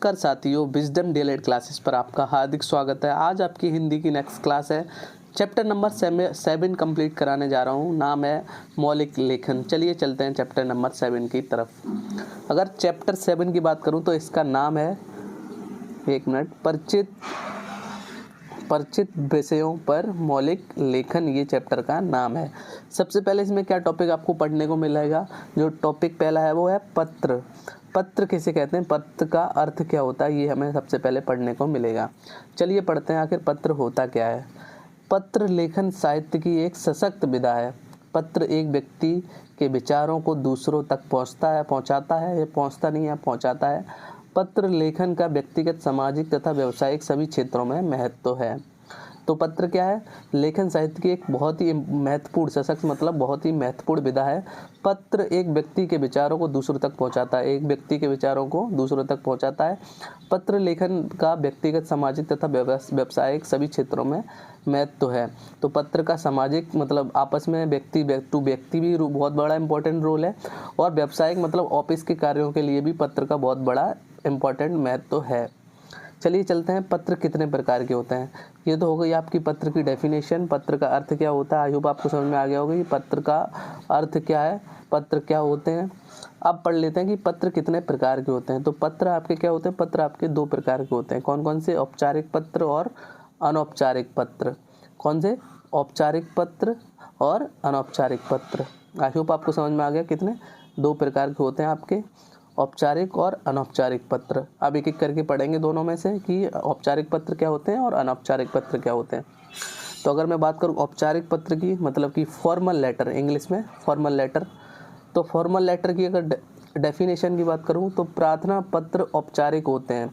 नमस्कार साथियों, wisdom DElEd classes पर आपका हार्दिक स्वागत है। आज आपकी हिंदी की नेक्स्ट क्लास है। चैप्टर नंबर 7 कंप्लीट कराने जा रहा हूँ। नाम है मौलिक लेखन। चलिए चलते हैं चैप्टर नंबर 7 की तरफ। अगर चैप्टर 7 की बात करूँ तो इसका नाम है, एक मिनट, परिचित विषयों पर मौलिक लेखन, ये चैप्टर का नाम है। सबसे पहले इसमें क्या टॉपिक आपको पढ़ने को मिलेगा। जो टॉपिक पहला है वो है पत्र। पत्र किसे कहते हैं, पत्र का अर्थ क्या होता है, ये हमें सबसे पहले पढ़ने को मिलेगा। चलिए पढ़ते हैं आखिर पत्र होता क्या है। पत्र लेखन साहित्य की एक सशक्त विधा है। पत्र एक व्यक्ति के विचारों को दूसरों तक पहुंचाता है। पत्र लेखन का व्यक्तिगत, सामाजिक तथा व्यावसायिक सभी क्षेत्रों में महत्व है। तो पत्र क्या है, लेखन साहित्य की एक बहुत ही महत्वपूर्ण, सशक्त मतलब बहुत ही महत्वपूर्ण विधा है। पत्र एक व्यक्ति के विचारों को दूसरों तक पहुंचाता है। पत्र लेखन का व्यक्तिगत, सामाजिक तथा व्यावसायिक सभी क्षेत्रों में महत्व है। तो पत्र का सामाजिक मतलब आपस में व्यक्ति टू व्यक्ति भी बहुत बड़ा इंपॉर्टेंट रोल है, और व्यावसायिक मतलब ऑफिस के कार्यों के लिए भी पत्र का बहुत बड़ा इंपॉर्टेंट महत्व है। चलिए चलते हैं, पत्र कितने प्रकार के होते हैं। ये तो हो गई आपकी पत्र की डेफिनेशन, पत्र का अर्थ क्या होता है। आई होप आपको समझ में आ गया होगा कि पत्र का अर्थ क्या है, पत्र क्या होते हैं। अब पढ़ लेते हैं कि पत्र कितने प्रकार के होते हैं। तो पत्र आपके क्या होते हैं, पत्र आपके 2 प्रकार के होते हैं। कौन कौन से, औपचारिक पत्र और अनौपचारिक पत्र। कौन से, औपचारिक पत्र और अनौपचारिक पत्र। आई होप आपको समझ में आ गया कितने 2 प्रकार के होते हैं आपके, औपचारिक और अनौपचारिक पत्र। अब एक एक करके पढ़ेंगे दोनों में से कि औपचारिक पत्र क्या होते हैं और अनौपचारिक पत्र क्या होते हैं। तो अगर मैं बात करूं औपचारिक पत्र की, मतलब कि फॉर्मल लेटर, इंग्लिश में फॉर्मल लेटर। तो फॉर्मल लेटर की अगर डेफिनेशन की बात करूं तो प्रार्थना पत्र औपचारिक होते हैं।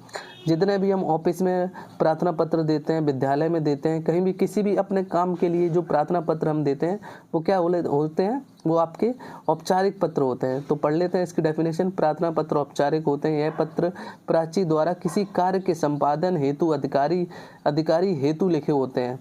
जितने भी हम ऑफिस में प्रार्थना पत्र देते हैं, विद्यालय में देते हैं, कहीं भी किसी भी अपने काम के लिए जो प्रार्थना पत्र हम देते हैं वो क्या होते हैं, वो आपके औपचारिक पत्र होते हैं। तो पढ़ लेते हैं इसकी डेफिनेशन। प्रार्थना पत्र औपचारिक होते हैं। यह पत्र प्राची द्वारा किसी कार्य के संपादन हेतु अधिकारी हेतु लिखे होते हैं।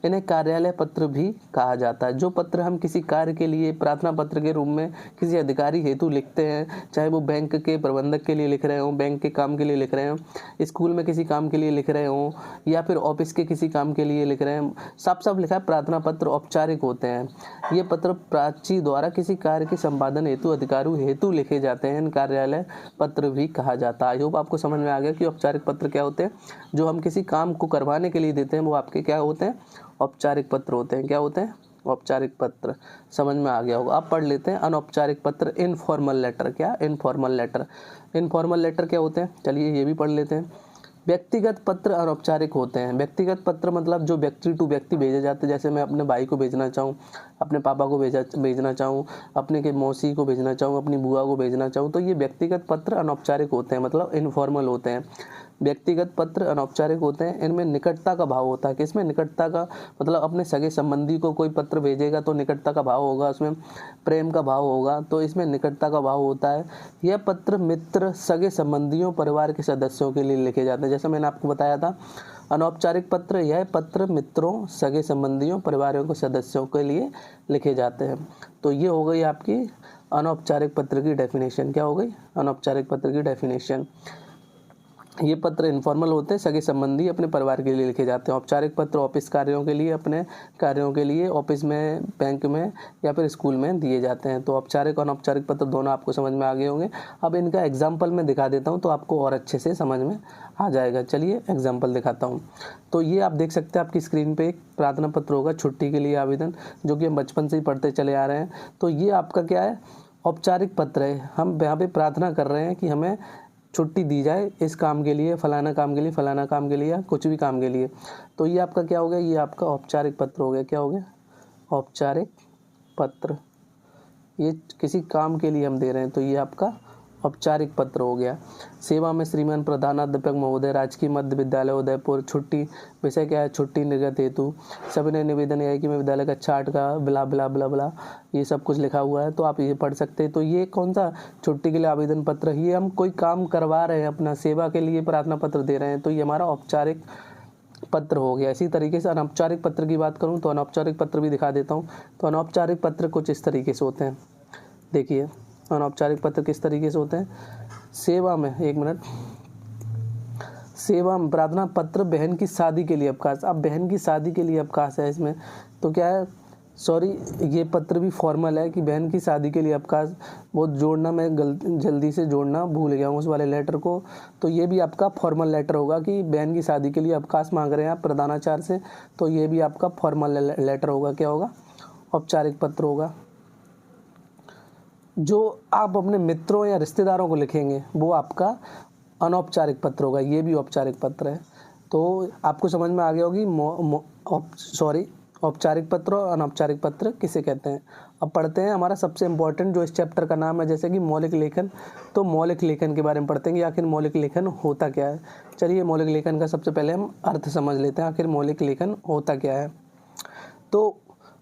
इन्हें कार्यालय पत्र भी कहा जाता है। जो पत्र हम किसी कार्य के लिए प्रार्थना पत्र के रूप में किसी अधिकारी हेतु लिखते हैं, चाहे वो बैंक के प्रबंधक के लिए लिख रहे हों, बैंक के काम के लिए लिख रहे हों, स्कूल में किसी काम के लिए लिख रहे हों, या फिर ऑफिस के किसी काम के लिए लिख रहे हैं, सब लिखा है प्रार्थना पत्र औपचारिक होते हैं। ये पत्र प्राची द्वारा किसी कार्य के संपादन हेतु अधिकारी हेतु लिखे जाते हैं। इन कार्यालय पत्र भी कहा जाता है। आई होप आपको समझ में आ गया कि औपचारिक पत्र क्या होते हैं। जो हम किसी काम को करवाने के लिए देते हैं वो आपके क्या होते हैं, औपचारिक पत्र होते हैं। क्या होते हैं, औपचारिक पत्र। समझ में आ गया होगा। अब पढ़ लेते हैं अनौपचारिक पत्र, इनफॉर्मल लेटर। क्या, इनफॉर्मल लेटर। इनफॉर्मल लेटर क्या होते हैं, चलिए ये भी पढ़ लेते हैं। व्यक्तिगत पत्र अनौपचारिक होते हैं। व्यक्तिगत पत्र मतलब जो व्यक्ति टू व्यक्ति भेजे जाते हैं। जैसे मैं अपने भाई को भेजना चाहूँ, अपने पापा को भेजना चाहूँ, अपने के मौसी को भेजना चाहूँ, अपनी बुआ को भेजना चाहूँ, तो ये व्यक्तिगत पत्र अनौपचारिक होते हैं, मतलब इनफॉर्मल होते हैं। व्यक्तिगत पत्र अनौपचारिक होते हैं। इनमें निकटता का भाव होता है। किसमें, निकटता का मतलब अपने सगे संबंधी को कोई पत्र भेजेगा तो निकटता का भाव होगा, उसमें प्रेम का भाव होगा, तो इसमें निकटता का भाव होता है। यह पत्र मित्र, सगे संबंधियों, परिवार के सदस्यों के लिए लिखे जाते हैं। जैसे मैंने आपको बताया था अनौपचारिक पत्र, यह पत्र मित्रों, सगे संबंधियों, परिवारों के सदस्यों के लिए लिखे जाते हैं। तो ये हो गई आपकी अनौपचारिक पत्र की डेफिनेशन। क्या हो गई, अनौपचारिक पत्र की डेफिनेशन। ये पत्र इनफॉर्मल होते हैं, सगे संबंधी अपने परिवार के लिए लिखे जाते हैं। औपचारिक पत्र ऑफिस कार्यों के लिए, अपने कार्यों के लिए ऑफिस में, बैंक में या फिर स्कूल में दिए जाते हैं। तो औपचारिक और अनौपचारिक पत्र दोनों आपको समझ में आ गए होंगे। अब इनका एग्जाम्पल मैं दिखा देता हूँ तो आपको और अच्छे से समझ में आ जाएगा। चलिए एग्जाम्पल दिखाता हूँ। तो ये आप देख सकते हैं आपकी स्क्रीन पर एक प्रार्थना पत्र होगा, छुट्टी के लिए आवेदन, जो कि हम बचपन से ही पढ़ते चले आ रहे हैं। तो ये आपका क्या है, औपचारिक पत्र है। हम यहाँ पे प्रार्थना कर रहे हैं कि हमें छुट्टी दी जाए इस काम के लिए, फलाना काम के लिए, फलाना काम के लिए, या कुछ भी काम के लिए। तो ये आपका क्या हो गया, ये आपका औपचारिक पत्र हो गया। क्या हो गया, औपचारिक पत्र। ये किसी काम के लिए हम दे रहे हैं तो ये आपका औपचारिक पत्र हो गया। सेवा में श्रीमान प्रधानाध्यापक महोदय, राजकीय मध्य विद्यालय उदयपुर, छुट्टी, विषय क्या है, छुट्टी निर्गत हेतु, सविनय निवेदन है कि मैं विद्यालय का चार्ट का बिला बिला बिला बिला, ये सब कुछ लिखा हुआ है, तो आप ये पढ़ सकते हैं। तो ये कौन सा, छुट्टी के लिए आवेदन पत्र। ये हम कोई काम करवा रहे हैं, अपना सेवा के लिए प्रार्थना पत्र दे रहे हैं, तो ये हमारा औपचारिक पत्र हो गया। इसी तरीके से अनौपचारिक पत्र की बात करूँ तो अनौपचारिक पत्र भी दिखा देता हूँ। तो अनौपचारिक पत्र कुछ इस तरीके से होते हैं। देखिए अनौपचारिक पत्र किस तरीके से होते हैं। सेवा में, एक मिनट, सेवा प्रार्थना पत्र, बहन की शादी के लिए अवकाश। अब बहन की शादी के लिए अवकाश है इसमें, तो क्या है, सॉरी ये पत्र भी फॉर्मल है कि बहन की शादी के लिए अवकाश। वो जोड़ना मैं जल्दी से जोड़ना भूल गया हूँ उस वाले लेटर को। तो ये भी आपका फॉर्मल लेटर होगा कि बहन की शादी के लिए अवकाश मांग रहे हैं आप प्रधानाचार्य से, तो ये भी आपका फॉर्मल लेटर होगा। क्या होगा, औपचारिक पत्र होगा। जो आप अपने मित्रों या रिश्तेदारों को लिखेंगे वो आपका अनौपचारिक पत्र होगा, ये भी औपचारिक पत्र है। तो आपको समझ में आ गया होगी औपचारिक पत्र और अनौपचारिक पत्र किसे कहते हैं। अब पढ़ते हैं हमारा सबसे इम्पोर्टेंट जो इस चैप्टर का नाम है, जैसे कि मौलिक लेखन। तो मौलिक लेखन के बारे में पढ़ते हैं कि आखिर मौलिक लेखन होता क्या है। चलिए मौलिक लेखन का सबसे पहले हम अर्थ समझ लेते हैं, आखिर मौलिक लेखन होता क्या है। तो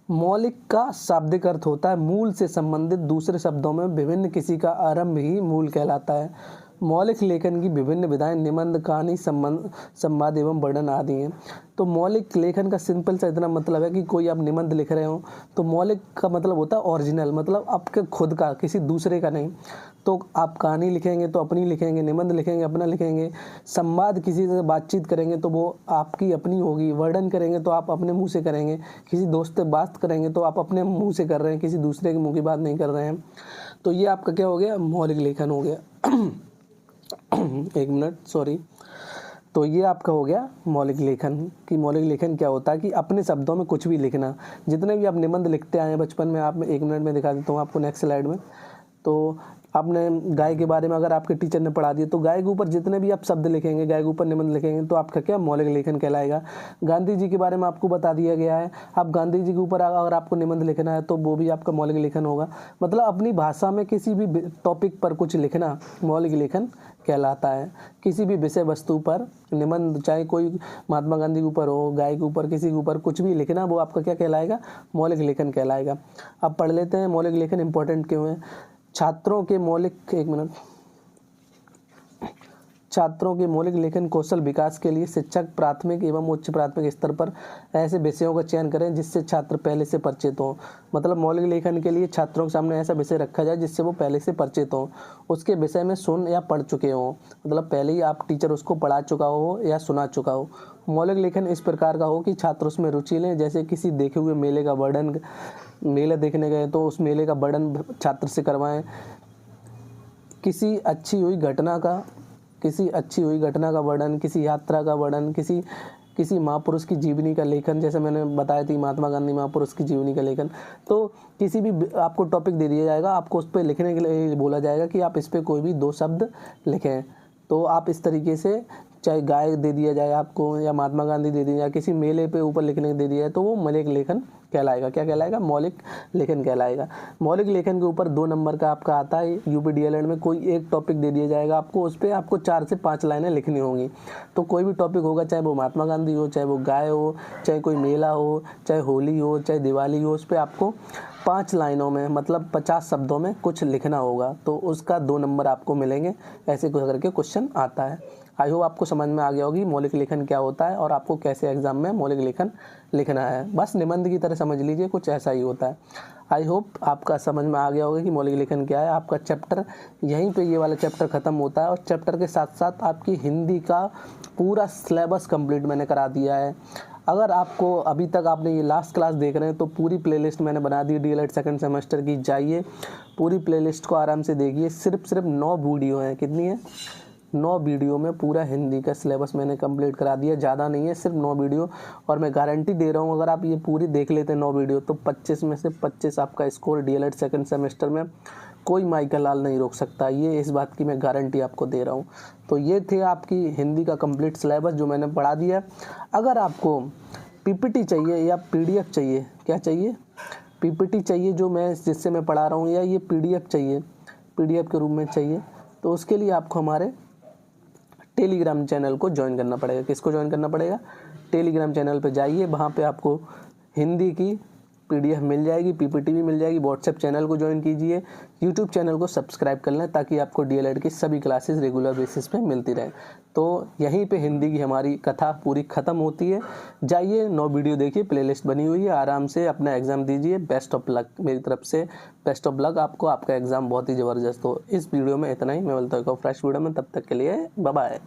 मौलिक का शाब्दिक अर्थ होता है मूल से संबंधित, दूसरे शब्दों में विभिन्न किसी का आरंभ ही मूल कहलाता है। मौलिक लेखन की विभिन्न विधाएं निबंध, कहानी, संवाद एवं वर्णन आदि हैं। तो मौलिक लेखन का सिंपल सा इतना मतलब है कि कोई आप निबंध लिख रहे हो तो मौलिक का मतलब होता है ओरिजिनल, मतलब आपके खुद का, किसी दूसरे का नहीं। तो आप कहानी लिखेंगे तो अपनी लिखेंगे, निबंध लिखेंगे अपना लिखेंगे, संवाद किसी से बातचीत करेंगे तो वो आपकी अपनी होगी, वर्णन करेंगे तो आप अपने मुंह से करेंगे, किसी दोस्त से बात करेंगे तो आप अपने मुंह से कर रहे हैं, किसी दूसरे के मुंह की बात नहीं कर रहे हैं। तो ये आपका क्या हो गया, मौलिक लेखन हो गया। एक मिनट, सॉरी। तो ये आपका हो गया मौलिक लेखन। कि मौलिक लेखन क्या होता है कि अपने शब्दों में कुछ भी लिखना। जितने भी आप निबंध लिखते आए हैं बचपन में, आप 1 मिनट में दिखा देता हूँ आपको नेक्स्ट स्लाइड में। तो आपने गाय के बारे में अगर आपके टीचर ने पढ़ा दिया तो गाय के ऊपर जितने भी आप शब्द लिखेंगे, गाय के ऊपर निबंध लिखेंगे तो आपका क्या, मौलिक लेखन कहलाएगा। गांधी जी के बारे में आपको बता दिया गया है, अब गांधी जी के ऊपर अगर आपको निबंध लिखना है तो वो भी आपका मौलिक लेखन होगा। मतलब अपनी भाषा में किसी भी टॉपिक पर कुछ लिखना मौलिक लेखन कहलाता है। किसी भी विषय वस्तु पर निबंध, चाहे कोई महात्मा गांधी के ऊपर हो, गाय के ऊपर, किसी के ऊपर कुछ भी लिखना, वो आपका क्या कहलाएगा, मौलिक लेखन कहलाएगा। अब पढ़ लेते हैं मौलिक लेखन इंपॉर्टेंट क्यों है। छात्रों के मौलिक लेखन कौशल विकास के लिए शिक्षक प्राथमिक एवं उच्च प्राथमिक स्तर पर ऐसे विषयों का चयन करें जिससे छात्र पहले से परिचित हों। मतलब मौलिक लेखन के लिए छात्रों के सामने ऐसा विषय रखा जाए जिससे वो पहले से परिचित हों, उसके विषय में सुन या पढ़ चुके हों, मतलब पहले ही आप टीचर उसको पढ़ा चुका हो या सुना चुका हो। मौलिक लेखन इस प्रकार का हो कि छात्र उसमें रुचि लें, जैसे किसी देखे हुए मेले का वर्णन, मेला देखने गए तो उस मेले का वर्णन छात्र से करवाएं। किसी अच्छी हुई घटना का वर्णन, किसी यात्रा का वर्णन, किसी महापुरुष की जीवनी का लेखन, जैसे मैंने बताया थी महात्मा गांधी महापुरुष की जीवनी का लेखन। तो किसी भी आपको टॉपिक दे दिया जाएगा, आपको उस पर लिखने के लिए बोला जाएगा कि आप इस पर कोई भी 2 शब्द लिखें। तो आप इस तरीके से, चाहे गाय दे दिया जाए आपको या महात्मा गांधी दे दिया जाए, किसी मेले पे ऊपर लिखने दे दिया जाए तो वो मौलिक लेखन कहलाएगा। क्या कहलाएगा, मौलिक लेखन कहलाएगा। मौलिक लेखन के ऊपर 2 नंबर का आपका आता है यूपी डीएलएड में। कोई एक टॉपिक दे दिया जाएगा आपको, उस पर आपको 4 से 5 लाइनें लिखनी होंगी। तो कोई भी टॉपिक होगा, चाहे वो महात्मा गांधी हो, चाहे वो गाय हो, चाहे कोई मेला हो, चाहे होली हो, चाहे दिवाली हो, उस पर आपको 5 लाइनों में, मतलब 50 शब्दों में कुछ लिखना होगा। तो उसका 2 नंबर आपको मिलेंगे। ऐसे करके क्वेश्चन आता है। आई होप आपको समझ में आ गया होगी मौलिक लेखन क्या होता है और आपको कैसे एग्जाम में मौलिक लेखन लिखना है। बस निबंध की तरह समझ लीजिए, कुछ ऐसा ही होता है। आई होप आपका समझ में आ गया होगा कि मौलिक लेखन क्या है। आपका चैप्टर यहीं पे, ये वाला चैप्टर खत्म होता है और चैप्टर के साथ साथ आपकी हिंदी का पूरा सिलेबस कंप्लीट मैंने करा दिया है। अगर आपको अभी तक आपने ये लास्ट क्लास देख रहे हैं तो पूरी प्लेलिस्ट मैंने बना दी डीएलएड सेकंड सेमेस्टर की। जाइए पूरी प्लेलिस्ट को आराम से देखिए। सिर्फ 9 वीडियो हैं। कितनी है, 9 वीडियो में पूरा हिंदी का सिलेबस मैंने कंप्लीट करा दिया। ज़्यादा नहीं है, सिर्फ 9 वीडियो। और मैं गारंटी दे रहा हूँ अगर आप ये पूरी देख लेते हैं 9 वीडियो तो 25 में से 25 आपका स्कोर डीएलएड सेकंड सेमेस्टर में कोई माइकल लाल नहीं रोक सकता। ये इस बात की मैं गारंटी आपको दे रहा हूँ। तो ये थे आपकी हिंदी का कंप्लीट सिलेबस जो मैंने पढ़ा दिया। अगर आपको पीपीटी चाहिए या पीडीएफ चाहिए, क्या चाहिए, पीपीटी चाहिए जो मैं जिससे मैं पढ़ा रहा हूँ, या ये पीडीएफ चाहिए, पीडीएफ के रूप में चाहिए, तो उसके लिए आपको हमारे टेलीग्राम चैनल को ज्वाइन करना पड़ेगा। किसको ज्वाइन करना पड़ेगा, टेलीग्राम चैनल पे जाइए, वहाँ पे आपको हिंदी की पीडीएफ मिल जाएगी, पीपीटी भी मिल जाएगी। व्हाट्सएप चैनल को ज्वाइन कीजिए, यूट्यूब चैनल को सब्सक्राइब कर लें ताकि आपको डीएलएड की सभी क्लासेस रेगुलर बेसिस पे मिलती रहे। तो यहीं पे हिंदी की हमारी कथा पूरी ख़त्म होती है। जाइए 9 वीडियो देखिए, प्लेलिस्ट बनी हुई है, आराम से अपना एग्ज़ाम दीजिए। बेस्ट ऑफ लक मेरी तरफ से, बेस्ट ऑफ लक आपको, आपका एग्ज़ाम बहुत ही ज़बरदस्त हो। इस वीडियो में इतना ही, मैं बोलता हूँ फ्रेश वीडियो में, तब तक के लिए बाय बाय।